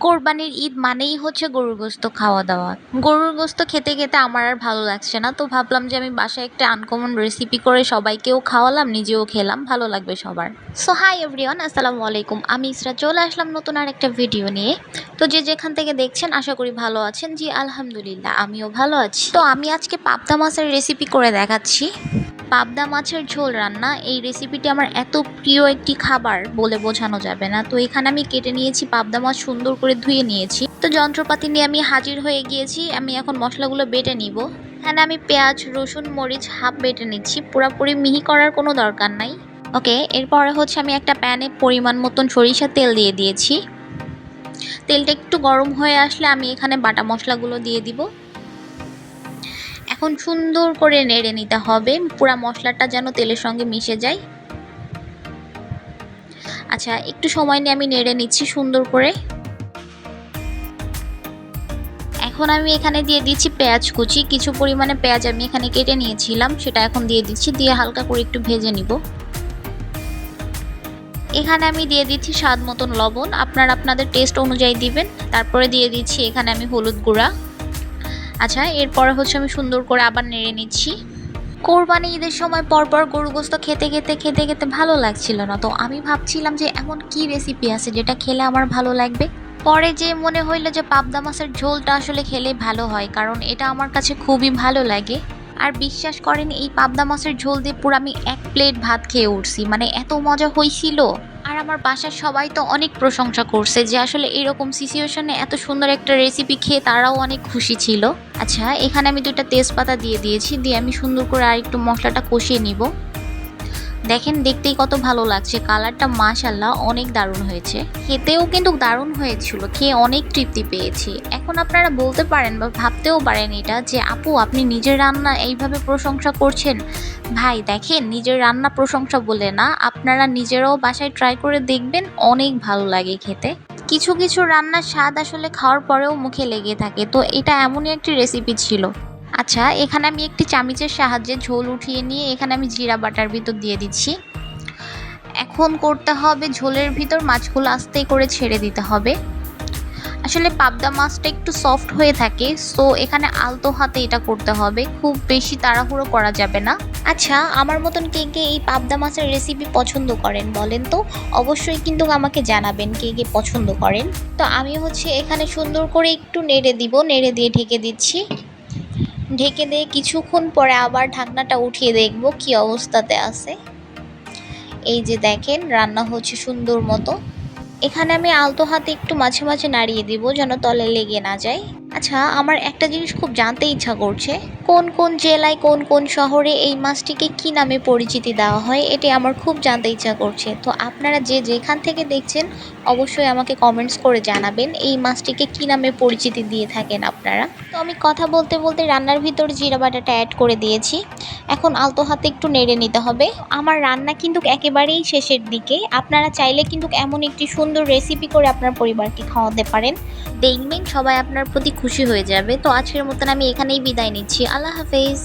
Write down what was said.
কোরবানির ঈদ মানেই হচ্ছে গরুর গোস্ত খাওয়া দাওয়া। গরুর গোস্ত খেতে খেতে আমার আর ভালো লাগছে না, তো ভাবলাম যে আমি বাসায় একটা আনকমন রেসিপি করে সবাইকেও খাওয়ালাম, নিজেও খেলাম, ভালো লাগবে সবার। সো হাই এভরিওয়ান, আসসালামু আলাইকুম। আমি ইসরা চলে আসলাম নতুন আর একটা ভিডিও নিয়ে। তো যে যেখান থেকে দেখছেন আশা করি ভালো আছেন। জি আলহামদুলিল্লাহ, আমিও ভালো আছি। তো আমি আজকে পাবদা মাছের রেসিপি করে দেখাচ্ছি। পাবদা মাছের ঝোল রান্না, এই রেসিপিটি আমার এত প্রিয় একটি খাবার বলে বোঝানো যাবে না। তো এখানে আমি কেটে নিয়েছি পাবদা মাছ, সুন্দর করে ধুয়ে নিয়েছি। তো যন্ত্রপাতি নিয়ে আমি হাজির হয়ে গিয়েছি। আমি এখন মশলাগুলো বেটে নিব। এখানে আমি পেঁয়াজ, রসুন, মরিচ হাফ বেটে নিচ্ছি, পুরোপুরি মিহি করার কোনো দরকার নাই। ওকে, এরপরে হচ্ছে আমি একটা প্যানে পরিমাণ মতন সরিষার তেল দিয়ে দিয়েছি। তেলটা একটু গরম হয়ে আসলে আমি এখানে বাটা মশলাগুলো দিয়ে দিব। এখন সুন্দর করে নেড়ে নিতে হবে, পুরো মশলাটা যেন তেলের সঙ্গে মিশে যায়। আচ্ছা, একটু সময় নিয়ে আমি নেড়ে নিচ্ছি সুন্দর করে। এখন আমি এখানে দিয়ে দিচ্ছি পেঁয়াজ কুচি। কিছু পরিমাণে পেঁয়াজ আমি এখানে কেটে নিয়েছিলাম, সেটা এখন দিয়ে দিচ্ছি। দিয়ে হালকা করে একটু ভেজে নিব। এখানে আমি দিয়ে দিচ্ছি স্বাদ মতন লবণ, আপনারা আপনাদের টেস্ট অনুযায়ী দিবেন। তারপরে দিয়ে দিচ্ছি এখানে আমি হলুদ গুঁড়া। আচ্ছা, এরপরে হচ্ছে আমি সুন্দর করে আবার নেড়ে নিচ্ছি। কোরবানি ঈদের সময় পরপর গরু গোস্ত খেতে খেতে খেতে খেতে ভালো লাগছিল না, তো আমি ভাবছিলাম যে এমন কি রেসিপি আছে যেটা খেলে আমার ভালো লাগবে। পরে যে মনে হইলো যে পাবদা মাছের ঝোলটা আসলে খেলে ভালো হয়, কারণ এটা আমার কাছে খুবই ভালো লাগে। আর বিশ্বাস করেন, এই পাবদা মাছের ঝোল দিয়ে পুরো আমি এক প্লেট ভাত খেয়ে উঠছি, মানে এত মজা হয়েছিল। আর আমার বাসার সবাই তো অনেক প্রশংসা করছে যে আসলে এরকম সিচুয়েশনে এত সুন্দর একটা রেসিপি খেয়ে তারাও অনেক খুশি ছিল। আচ্ছা, এখানে আমি 2টা তেজপাতা দিয়ে দিয়েছি। দিয়ে আমি সুন্দর করে আর একটু মশলাটা কষিয়ে নিব। দেখেন, দেখতেই কত ভালো লাগছে, কালারটা মাশাআল্লাহ অনেক দারুণ হয়েছে। খেতেও কিন্তু দারুণ হয়েছিল, খেয়ে অনেক তৃপ্তি পেয়েছি। এখন আপনারা বলতে পারেন বা ভাবতেও পারেন এটা যে আপু আপনি নিজের রান্না এইভাবে প্রশংসা করছেন। ভাই দেখেন, নিজের রান্না প্রশংসা বলে না, আপনারা নিজেরাও বাসায় ট্রাই করে দেখবেন, অনেক ভালো লাগে খেতে। কিছু কিছু রান্নার স্বাদ আসলে খাওয়ার পরেও মুখে লেগে থাকে, তো এটা এমনই একটি রেসিপি ছিল। আচ্ছা, এখানে আমি একটি চামচের সাহায্যে ঝোল উঠিয়ে নিয়ে এখানে আমি জিরা বাটার ভিতর দিয়ে দিচ্ছি। এখন করতে হবে ঝোলের ভিতর মাছগুলো আস্তে করে ছেড়ে দিতে হবে। আসলে পাবদা মাছটা একটু সফট হয়ে থাকে, সো এখানে আলতো হাতে এটা করতে হবে, খুব বেশি তাড়াহুড়ো করা যাবে না। আচ্ছা, আমার মতন কে কে এই পাবদা মাছের রেসিপি পছন্দ করেন বলেন তো, অবশ্যই কিন্তু আমাকে জানাবেন কে কে পছন্দ করেন। তো আমি হচ্ছে এখানে সুন্দর করে একটু নেড়ে দিব, নেড়ে দিয়ে ঢেকে দিচ্ছি। ঢেকে দিয়ে কিছুক্ষণ পরে আবার ঢাকনাটা উঠিয়ে দেখব কি অবস্থাতে আছে। এই যে দেখেন, রান্না হচ্ছে সুন্দর মতো। এখানে আমি আলতো হাতে একটু মাঝে মাঝে নাড়িয়ে দিব যেন তলে লেগে না যায়। আচ্ছা, আমার একটা জিনিস খুব জানতে ইচ্ছা করছে, কোন কোন জেলায় কোন কোন শহরে এই মাছটিকে কি নামে পরিচিতি দেওয়া হয়, এটি আমার খুব জানতে ইচ্ছা করছে। তো আপনারা যে যেখান থেকে দেখছেন অবশ্যই আমাকে কমেন্টস করে জানাবেন এই মাছটিকে কি নামে পরিচিতি দিয়ে থাকেন আপনারা। তো আমি কথা বলতে বলতে রান্নার ভিতর জিরা বাটাটা অ্যাড করে দিয়েছি। এখন আলতো হাতে একটু নেড়ে নিতে হবে। আমার রান্না কিন্তু একেবারেই শেষের দিকে, আপনারা চাইলে কিন্তু এমন একটি সুন্দর রেসিপি করে আপনার পরিবারকে খাওয়াতে পারেন, দেখবেন সবাই আপনার প্রতি খুশি হয়ে যাবে। তো আজকের মতন আমি এখানেই বিদায় নিচ্ছি। আল্লাহ হাফেজ।